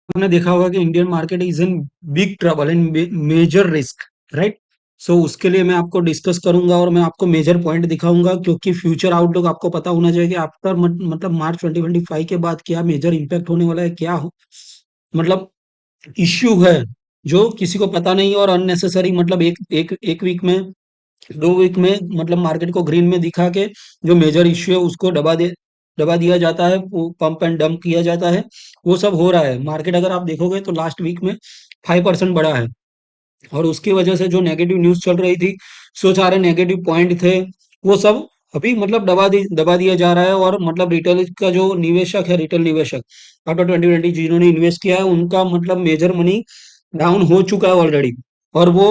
आपने देखा होगा कि Indian market is in big trouble and major risk, right? So उसके लिए मैं आपको डिस्कस करूंगा और मैं आपको मेजर पॉइंट दिखाऊंगा, क्योंकि फ्यूचर आउटलुक आपको पता होना चाहिए कि आफ्टर मतलब मार्च 2025 के बाद क्या मेजर इम्पैक्ट होने वाला है, क्या हो मतलब इश्यू है जो किसी को पता नहीं है, और अननेसेसरी मतलब एक वीक में, 2 वीक में मतलब मार्केट को ग्रीन में दिखा के जो मेजर इश्यू है उसको दबा दिया जाता है, पंप एंड डंप किया जाता है। वो सब हो रहा है। मार्केट अगर आप देखोगे तो लास्ट वीक में 5% बढ़ा है, और उसकी वजह से जो नेगेटिव न्यूज चल रही थी, सो सारे नेगेटिव पॉइंट थे, वो सब अभी मतलब दबा दिया जा रहा है। और मतलब रिटेल का जो निवेशक है, रिटेल निवेशक आफ्टर 2020 जिन्होंने इन्वेस्ट किया है, उनका मतलब मेजर मनी डाउन हो चुका है ऑलरेडी। और वो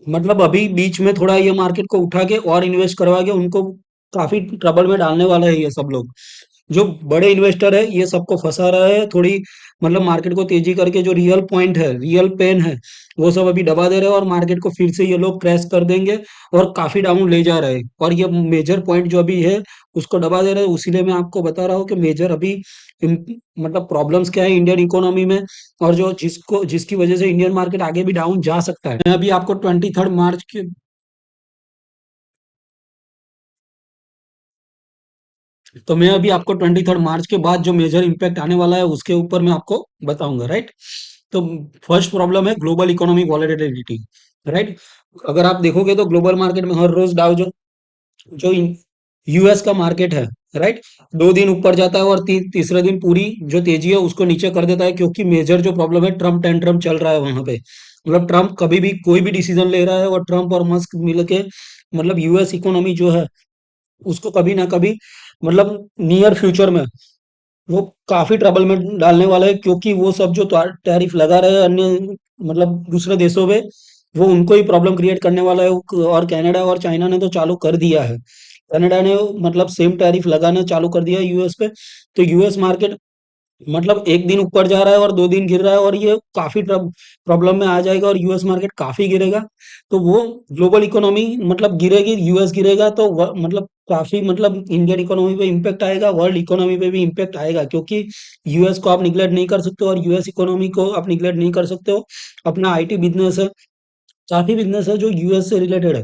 मतलब अभी बीच में थोड़ा ये मार्केट को उठा के और इन्वेस्ट करवा के उनको काफी ट्रबल में डालने वाला है ये सब लोग। जो बड़े इन्वेस्टर है ये सबको फंसा रहा है थोड़ी, मतलब मार्केट को तेजी करके जो रियल पॉइंट है, रियल पेन है, वो सब अभी दबा दे रहे हैं, और मार्केट को फिर से ये लोग क्रैश कर देंगे और काफी डाउन ले जा रहे हैं। और ये मेजर पॉइंट जो अभी है उसको दबा दे रहे हैं। उसीलिए मैं आपको बता रहा हूँ कि मेजर अभी मतलब प्रॉब्लम्स क्या है इंडियन इकोनॉमी में, और जो जिसकी वजह से इंडियन मार्केट आगे भी डाउन जा सकता है। मैं अभी आपको 23 मार्च के तो मैं अभी आपको 23 मार्च के बाद जो मेजर इम्पैक्ट आने वाला है उसके ऊपर मैं आपको बताऊंगा, राइट? तो फर्स्ट प्रॉब्लम है ग्लोबल इकोनॉमिक वॉलेटिलिटी, राइट? अगर आप देखोगे तो ग्लोबल मार्केट में हर रोज डाउ जो जो यूएस का मार्केट है, राइट, 2 दिन ऊपर जाता है और तीसरे दिन पूरी जो तेजी है उसको नीचे कर देता है, क्योंकि मेजर जो प्रॉब्लम है ट्रम्प टेंट्रम चल रहा है वहां पे। मतलब ट्रम्प कभी भी कोई भी डिसीजन ले रहा है, और ट्रम्प और मस्क मिलके मतलब यूएस इकोनॉमी जो है उसको कभी ना कभी मतलब नियर फ्यूचर में वो काफी ट्रबल में डालने वाला है, क्योंकि वो सब जो टैरिफ लगा रहे हैं अन्य मतलब दूसरे देशों पे, वो उनको ही प्रॉब्लम क्रिएट करने वाला है। और कनाडा और चाइना ने तो चालू कर दिया है। कनाडा ने मतलब सेम टैरिफ लगाना चालू कर दिया है यूएस पे। तो यूएस मार्केट मतलब एक दिन ऊपर जा रहा है और 2 दिन गिर रहा है, और ये काफी प्रॉब्लम में आ जाएगा, और यूएस मार्केट काफी गिरेगा। तो वो ग्लोबल इकोनॉमी मतलब गिरेगी, यूएस गिरेगा तो मतलब काफी मतलब इंडियन इकोनॉमी पे इम्पेक्ट आएगा, वर्ल्ड इकोनॉमी पे भी इम्पेक्ट आएगा, क्योंकि यूएस को आप निगलेक्ट नहीं कर सकते हो और यूएस इकोनॉमी को आप निगलेक्ट नहीं कर सकते हो। अपना आईटी बिजनेस है, काफी बिजनेस है जो यूएस से रिलेटेड है।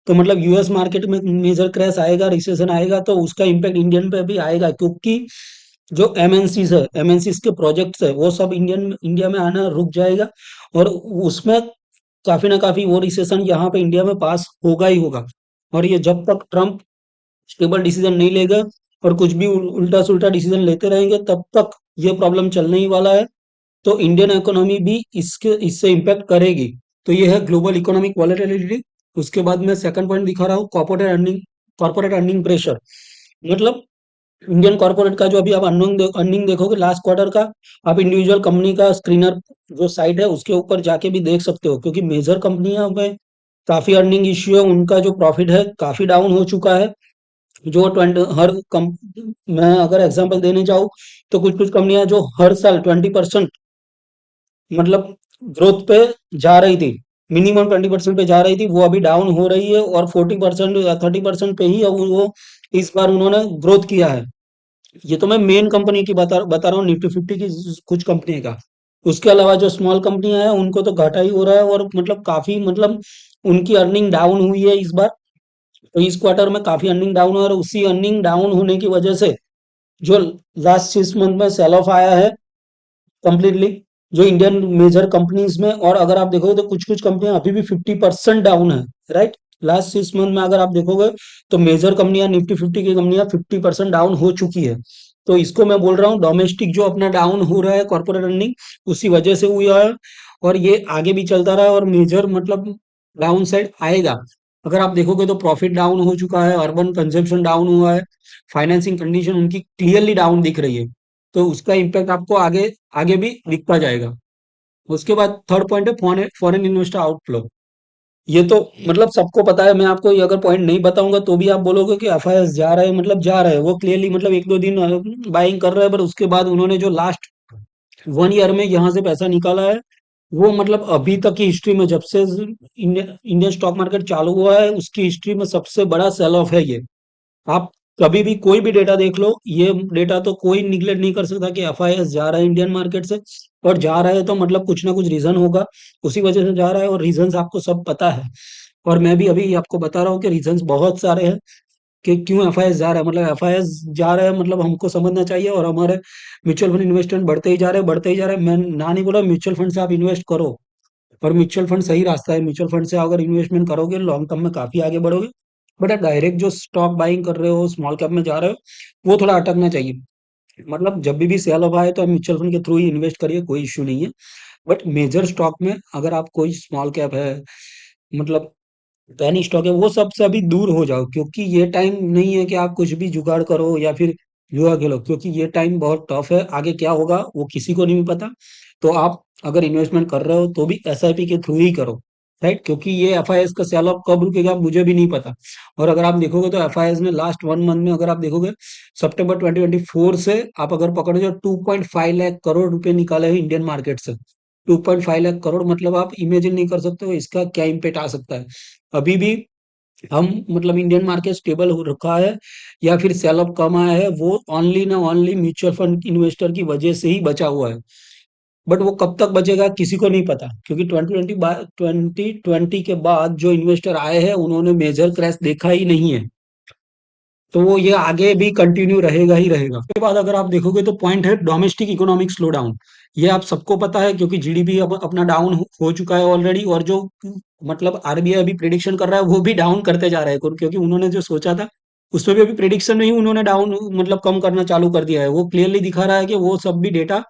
तो मतलब यूएस मार्केट में मेजर क्रैश आएगा, रिसेशन आएगा, तो उसका इम्पैक्ट इंडियन पे भी आएगा, क्योंकि जो एमएनसीज है, एमएनसीज के प्रोजेक्ट्स है, वो सब इंडिया में आना रुक जाएगा। और उसमें काफी ना काफी वो रिसेशन यहाँ पे इंडिया में पास होगा ही होगा। और ये जब तक ट्रम्प स्टेबल डिसीजन नहीं लेगा और कुछ भी उल्टा सुल्टा डिसीजन लेते रहेंगे, तब तक ये प्रॉब्लम चलने ही वाला है। तो इंडियन इकोनॉमी भी इससे इम्पैक्ट करेगी। तो ये है ग्लोबल इकोनॉमिक वॉलेटिलिटी। उसके बाद मैं सेकंड पॉइंट दिखा रहा हूँ, कॉर्पोरेट अर्निंग प्रेशर। मतलब इंडियन कॉर्पोरेट का जो अभी आप अर्निंग देखोगे लास्ट क्वार्टर का, आप इंडिविजुअल कंपनी का स्क्रीनर जो साइट है उसके ऊपर जाके भी देख सकते हो, क्योंकि मेजर कंपनियां में काफी अर्निंग इश्यू है, उनका जो प्रॉफिट है काफी डाउन हो चुका है। जो 20 हर कम मैं अगर एग्जांपल देने जाऊँ तो कुछ कुछ कंपनियां जो हर साल 20% मतलब ग्रोथ पे जा रही थी, मिनिमम 20% पे जा रही थी, वो अभी डाउन हो रही है, और 40% या 30% पे ही अब वो इस बार उन्होंने ग्रोथ किया है। ये तो मैं मेन कंपनी की बता रहा हूँ, निफ्टी 50 की कुछ कंपनी का। उसके अलावा जो स्मॉल कंपनियां हैं उनको तो घाटा ही हो रहा है, और मतलब काफी मतलब उनकी अर्निंग डाउन हुई है इस बार। तो इस क्वार्टर में काफी अर्निंग डाउन है, और उसी अर्निंग डाउन होने की वजह से जो लास्ट 6 मंथ में सेल ऑफ आया है कंप्लीटली, जो इंडियन मेजर कंपनीज में। और अगर आप देखोगे तो कुछ कुछ कंपनियां अभी भी 50% डाउन है, राइट? लास्ट 6 मंथ में अगर आप देखोगे तो मेजर कंपनियां, निफ्टी 50 की कंपनियां 50% डाउन हो चुकी है। तो इसको मैं बोल रहा हूँ डोमेस्टिक जो अपना डाउन हो रहा है कॉर्पोरेट अर्निंग, उसी वजह से हुआ है। और ये आगे भी चलता रहा है, और मेजर मतलब डाउन साइड आएगा। अगर आप देखोगे तो प्रॉफिट डाउन हो चुका है, अर्बन कंजम्पशन डाउन हुआ है, फाइनेंसिंग कंडीशन उनकी क्लियरली डाउन दिख रही है। तो उसका इम्पैक्ट आपको आगे आगे भी दिखता जाएगा। उसके बाद थर्ड पॉइंट है फॉरेन इन्वेस्टर आउटफ्लो। ये तो मतलब सबको पता है, मैं आपको ये अगर पॉइंट नहीं बताऊंगा तो भी आप बोलोगे कि एफआईएस जा रहे हैं, मतलब जा रहे हैं वो क्लियरली, मतलब 1-2 दिन बाइंग कर रहे हैं, पर उसके बाद उन्होंने जो लास्ट 1 ईयर में यहाँ से पैसा निकाला है, वो मतलब अभी तक की हिस्ट्री में जब से इंडियन स्टॉक मार्केट चालू हुआ है उसकी हिस्ट्री में सबसे बड़ा सेल ऑफ है ये। आप कभी भी कोई भी डेटा देख लो, ये डेटा तो कोई निगलेक्ट नहीं कर सकता कि एफआईएस जा रहा है इंडियन मार्केट से, और जा रहा है तो मतलब कुछ ना कुछ रीजन होगा, उसी वजह से जा रहा है, और रीजंस आपको सब पता है। और मैं भी अभी आपको बता रहा हूँ कि रीजंस बहुत सारे हैं कि क्यों एफआईएस जा रहा है। मतलब एफआईएस जा रहा है मतलब हमको समझना चाहिए, और हमारे म्यूचुअल फंड इन्वेस्टमेंट बढ़ते ही जा रहे हैं, बढ़ते ही जा रहे हैं। मैं ना नहीं बोला म्यूचुअल फंड से आप इन्वेस्ट करो, और म्यूचुअल फंड सही रास्ता है। म्यूचुअल फंड से अगर इन्वेस्टमेंट करोगे लॉन्ग टर्म में काफी आगे बढ़ोगे। बट आप डायरेक्ट जो स्टॉक बाइंग कर रहे हो, स्मॉल कैप में जा रहे हो, वो थोड़ा अटकना चाहिए। मतलब जब भी सेल ऑफ आए तो आप म्यूचुअल फंड के थ्रू ही इन्वेस्ट करिए, कोई इश्यू नहीं है। बट मेजर स्टॉक में अगर आप कोई स्मॉल कैप है, मतलब पेनी स्टॉक है, वो सबसे अभी दूर हो जाओ, क्योंकि ये टाइम नहीं है कि आप कुछ भी जुगाड़ करो या फिर जुआ खेलो, क्योंकि ये टाइम बहुत टफ है। आगे क्या होगा वो किसी को नहीं पता। तो आप अगर इन्वेस्टमेंट कर रहे हो तो भी एसआईपी के थ्रू ही करो, राइट? क्योंकि ये एफआईएस का सेल ऑफ कब रुकेगा मुझे भी नहीं पता। और अगर आप देखोगे तो एफआईएस ने लास्ट 1 मंथ में, अगर आप देखोगे सितंबर 2024 से आप अगर पकड़ो, जो 2.5 लाख करोड़ रुपए निकाले हैं इंडियन मार्केट से। 2.5 लाख करोड़, मतलब आप इमेजिन नहीं कर सकते हो इसका क्या इम्पेक्ट आ सकता है। अभी भी हम, मतलब इंडियन मार्केट स्टेबल हो रखा है या फिर सेल ऑफ कम आया है, वो ओनली ना ओनली म्यूचुअल फंड इन्वेस्टर की वजह से ही बचा हुआ है। बट वो कब तक बचेगा किसी को नहीं पता, क्योंकि 2020 के बाद जो इन्वेस्टर आए हैं उन्होंने मेजर क्रैश देखा ही नहीं है। तो वो ये आगे भी कंटिन्यू रहेगा ही रहेगा। उसके बाद अगर आप देखोगे तो पॉइंट है डोमेस्टिक इकोनॉमिक स्लो डाउन। ये आप सबको पता है, क्योंकि जीडीपी अब अपना डाउन हो चुका है ऑलरेडी, और जो मतलब आरबीआई अभी प्रिडिक्शन कर रहा है वो भी डाउन करते जा रहा है, क्योंकि उन्होंने जो सोचा था उसमें भी अभी प्रिडिक्शन नहीं, उन्होंने डाउन मतलब कम करना चालू कर दिया है। वो क्लियरली दिखा रहा है कि वो सब भी डेटा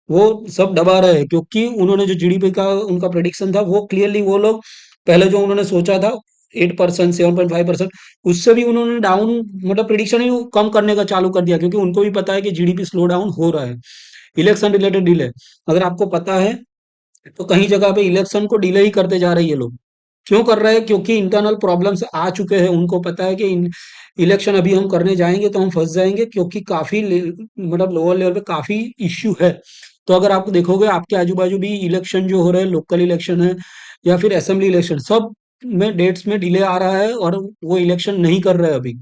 वो सब दबा रहे हैं, क्योंकि उन्होंने जो जीडीपी का उनका प्रेडिक्शन था वो क्लियरली, वो लोग पहले जो उन्होंने सोचा था 8%, 7.5%, उससे भी उन्होंने डाउन, मतलब प्रिडिक्शन ही कम करने का चालू कर दिया, क्योंकि उनको भी पता है कि जीडीपी स्लो डाउन हो रहा है। इलेक्शन रिलेटेड डिले, अगर आपको पता है तो कहीं जगह पे इलेक्शन को डिले ही करते जा रहे हैं ये लोग। क्यों कर रहे हैं? क्योंकि इंटरनल प्रॉब्लम्स आ चुके हैं, उनको पता है कि इलेक्शन अभी हम करने जाएंगे तो हम फंस जाएंगे, क्योंकि काफी मतलब लोअर लेवल पे काफी इश्यू है। तो अगर आप देखोगे आपके आजू बाजू भी इलेक्शन जो हो रहे हैं, लोकल इलेक्शन है या फिर असेंबली इलेक्शन, सब में डेट्स में डिले आ रहा है, और वो इलेक्शन नहीं कर रहे हैं अभी।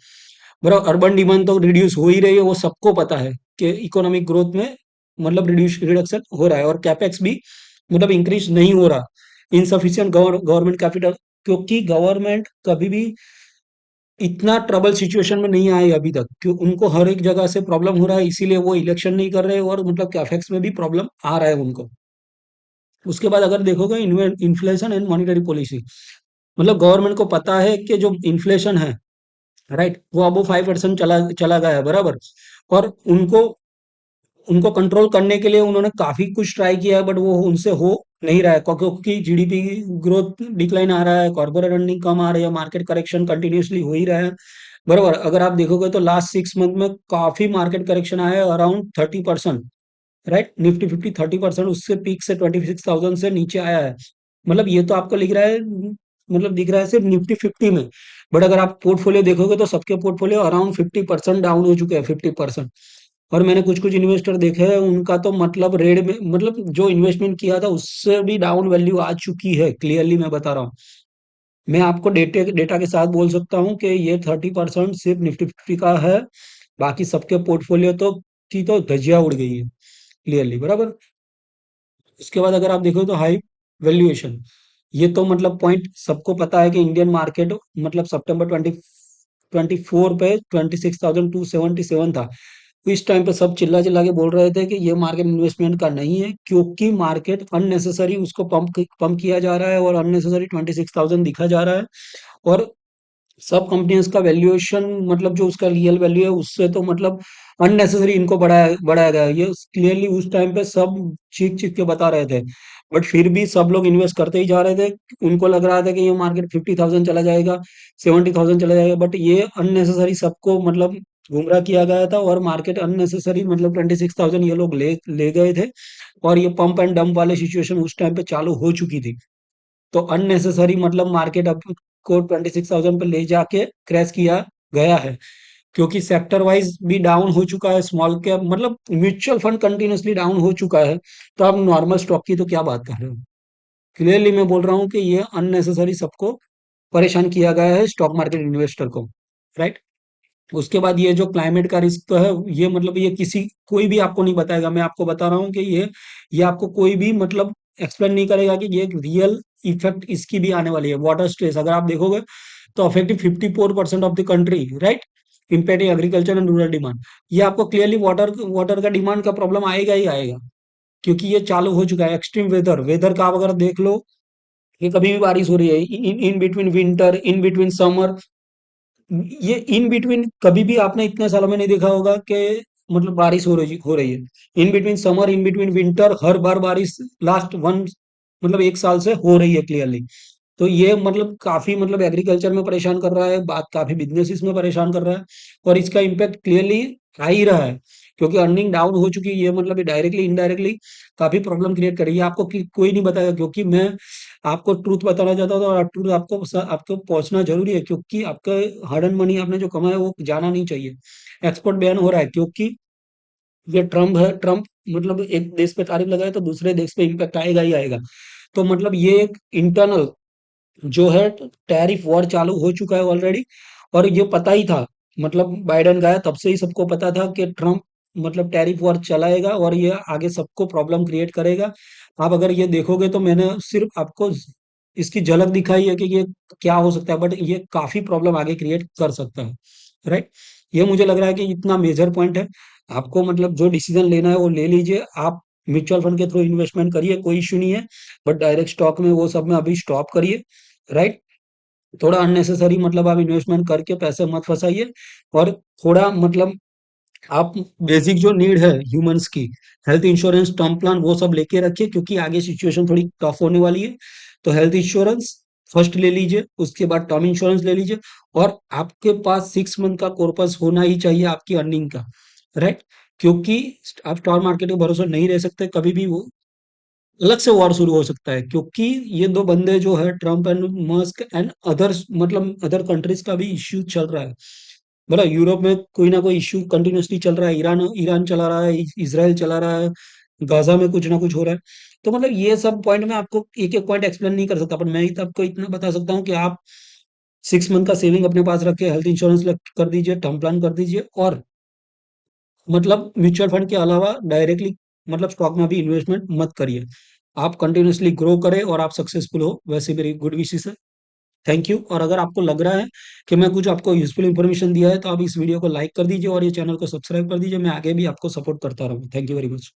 बराबर, अर्बन डिमांड तो रिड्यूस हो ही रही है, वो सबको पता है कि इकोनॉमिक ग्रोथ में मतलब रिडक्शन हो रहा है, और कैपेक्स भी मतलब इंक्रीज नहीं हो रहा। इनसफिशियंट गवर्नमेंट कैपिटल, क्योंकि गवर्नमेंट कभी भी इतना ट्रबल सिचुएशन में नहीं आए अभी तक, क्यों उनको हर एक जगह से प्रॉब्लम हो रहा है, इसीलिए वो इलेक्शन नहीं कर रहे, और मतलब कैपेक्स में भी प्रॉब्लम आ रहा है उनको। उसके बाद अगर देखोगे इन्फ्लेशन एंड मॉनेटरी पॉलिसी, मतलब गवर्नमेंट को पता है कि जो इन्फ्लेशन है, राइट, वो अब 5% चला चला गया है, बराबर। और उनको उनको कंट्रोल करने के लिए उन्होंने काफी कुछ ट्राई किया है, बट वो उनसे हो नहीं रहा है, क्योंकि जीडीपी ग्रोथ डिक्लाइन आ रहा है, कॉर्पोरेट अर्निंग कम आ रही है, मार्केट करेक्शन कंटिन्यूअसली हो ही रहा है, बराबर। अगर आप देखोगे तो लास्ट 6 मंथ में काफी मार्केट करेक्शन आया है, अराउंड 30%, राइट। निफ्टी फिफ्टी 30% उससे पीक से 26,000 से नीचे आया है। मतलब ये तो आपको लिख रहा है, मतलब दिख रहा है सिर्फ निफ्टी फिफ्टी में। बट अगर आप पोर्टफोलियो देखोगे तो सबके पोर्टफोलियो अराउंड 50% डाउन हो चुके हैं, 50%। और मैंने कुछ कुछ इन्वेस्टर देखे हैं उनका तो मतलब रेड में, मतलब जो इन्वेस्टमेंट किया था उससे भी डाउन वैल्यू आ चुकी है, क्लियरली मैं बता रहा हूँ। मैं आपको डेटे डेटा के साथ बोल सकता हूँ कि ये 30% सिर्फ निफ्टी फिफ्टी का है, बाकी सबके पोर्टफोलियो तो की तो धज्जियां उड़ गई है, क्लियरली, बराबर। उसके बाद अगर आप देखो तो हाई वैल्यूएशन, ये तो मतलब पॉइंट सबको पता है कि इंडियन मार्केट मतलब सितंबर 2024 पे 26,277 था। इस टाइम पे सब चिल्ला चिल्ला के बोल रहे थे कि ये मार्केट इन्वेस्टमेंट का नहीं है, क्योंकि मार्केट अननेसेसरी उसको पंप किया जा रहा है, और अननेसेसरी 26,000 दिखा जा रहा है। और सब कंपनियों का वैल्यूएशन, मतलब जो उसका रियल वैल्यू है उससे तो मतलब अननेसेसरी इनको बढ़ाया बढ़ाया गया है। ये क्लियरली उस टाइम पे सब चीख चीख के बता रहे थे, बट फिर भी सब लोग इन्वेस्ट करते ही जा रहे थे। उनको लग रहा था कि ये मार्केट 50,000 चला जाएगा, 70,000 चला जाएगा, बट ये अननेसेसरी सबको मतलब गुमराह किया गया था, और मार्केट अननेसेसरी मतलब 26,000 ये लोग ले ले गए थे। और ये पंप एंड डंप वाले सिचुएशन उस टाइम पे चालू हो चुकी थी। तो अननेसेसरी मतलब मार्केट अब को 26,000 पे ले जाके क्रैश किया गया है, क्योंकि सेक्टर वाइज भी डाउन हो चुका है, स्मॉल कैप मतलब म्यूचुअल फंड कंटिन्यूअसली डाउन हो चुका है। तो आप नॉर्मल स्टॉक की तो क्या बात कर रहे हो? क्लियरली मैं बोल रहा हूँ कि ये अननेसेसरी सबको परेशान किया गया है, स्टॉक मार्केट इन्वेस्टर को, राइट। उसके बाद ये जो क्लाइमेट का रिस्क है, ये मतलब ये किसी कोई भी आपको नहीं बताएगा। मैं आपको बता रहा हूँ कि ये आपको कोई भी मतलब एक्सप्लेन नहीं करेगा कि ये एक रियल इफेक्ट इसकी भी आने वाली है। वाटर स्ट्रेस अगर आप देखोगे तो affective 54% of the country, right, impacting agriculture and rural demand. ये आपको क्लियरली वाटर वाटर का डिमांड का प्रॉब्लम आएगा ही आएगा, क्योंकि ये चालू हो चुका है। एक्सट्रीम वेदर वेदर का आप अगर देख लो कि कभी भी बारिश हो रही है, in in between winter, in between summer, ये इन बिटवीन कभी भी आपने इतने सालों में नहीं देखा होगा कि मतलब बारिश हो रही है। In between summer, in between winter, हर बार बारिश लास्ट वन मतलब 1 साल से हो रही है क्लियरली। तो ये मतलब काफी मतलब एग्रीकल्चर में परेशान कर रहा है, बात काफी बिजनेसेस में परेशान कर रहा है, और इसका इम्पैक्ट क्लियरली आ ही रहा है, क्योंकि अर्निंग डाउन हो चुकी है। ये मतलब डायरेक्टली इनडायरेक्टली काफी प्रॉब्लम क्रिएट कर रही है। आपको कोई नहीं बताएगा, क्योंकि मैं आपको ट्रूथ बताना चाहता हूँ, और ट्रूथ आपको पहुंचना जरूरी है, क्योंकि आपका हार्ड एंड मनी आपने जो कमाया है वो जाना नहीं चाहिए। एक्सपोर्ट बैन हो रहा है क्योंकि ये ट्रम्प है। ट्रम्प मतलब एक देश पे तारीफ लगाए तो दूसरे देश पे इम्पैक्ट आएगा ही आएगा। तो मतलब ये एक इंटरनल जो है टैरिफ वॉर चालू हो चुका है ऑलरेडी, और ये पता ही था। मतलब बाइडेन गया तब से ही सबको पता था कि ट्रम्प मतलब टैरिफ वॉर चलाएगा और ये आगे सबको प्रॉब्लम क्रिएट करेगा। आप अगर ये देखोगे तो मैंने सिर्फ आपको इसकी झलक दिखाई है कि ये क्या हो सकता है, बट ये काफी प्रॉब्लम आगे क्रिएट कर सकता है, राइट। ये मुझे लग रहा है कि इतना मेजर पॉइंट है। आपको मतलब जो डिसीजन लेना है वो ले लीजिए। आप म्यूचुअल फंड के थ्रू इन्वेस्टमेंट करिए, कोई इश्यू नहीं है, बट डायरेक्ट स्टॉक में वो सब में अभी स्टॉप करिए, राइट। थोड़ा अननेसेसरी मतलब आप इन्वेस्टमेंट करके पैसे मत फंसाइए, और थोड़ा मतलब आप बेसिक जो नीड है ह्यूमंस की, हेल्थ इंश्योरेंस, टर्म प्लान, वो सब लेके रखिए, क्योंकि आगे सिचुएशन थोड़ी टफ होने वाली है। तो हेल्थ इंश्योरेंस फर्स्ट ले लीजिए, उसके बाद टर्म इंश्योरेंस ले लीजिए, और आपके पास 6 मंथ का कॉर्पस होना ही चाहिए आपकी अर्निंग का, राइट। क्योंकि आप स्टॉक मार्केट के भरोसे नहीं रह सकते, कभी भी वो अलग से वॉर शुरू हो सकता है, क्योंकि ये दो बंदे जो है Trump and Musk and others, मतलब अदर कंट्रीज का भी इश्यू चल रहा है। मतलब यूरोप में कोई ना कोई इश्यू कंटिन्यूअसली चल रहा है। ईरान ईरान चला रहा है, इसराइल चला रहा है, गाजा में कुछ ना कुछ हो रहा है। तो मतलब ये सब पॉइंट में आपको एक एक पॉइंट एक्सप्लेन नहीं कर सकता, पर मैं ही तो आपको इतना बता सकता हूँ कि आप 6 मंथ का सेविंग अपने पास रख के हेल्थ इंश्योरेंस कर दीजिए, टर्म प्लान कर दीजिए, और मतलब म्यूचुअल फंड के अलावा डायरेक्टली मतलब स्टॉक में भी इन्वेस्टमेंट मत करिए। आप कंटिन्यूअसली ग्रो करें और आप सक्सेसफुल हो, वैसे मेरी गुड विशेस है। Thank you. और अगर आपको लग रहा है कि मैं कुछ आपको यूजफुल इन्फॉर्मेशन दिया है, तो आप इस वीडियो को लाइक कर दीजिए और ये चैनल को सब्सक्राइब कर दीजिए। मैं आगे भी आपको सपोर्ट करता रहूँ। Thank you very much.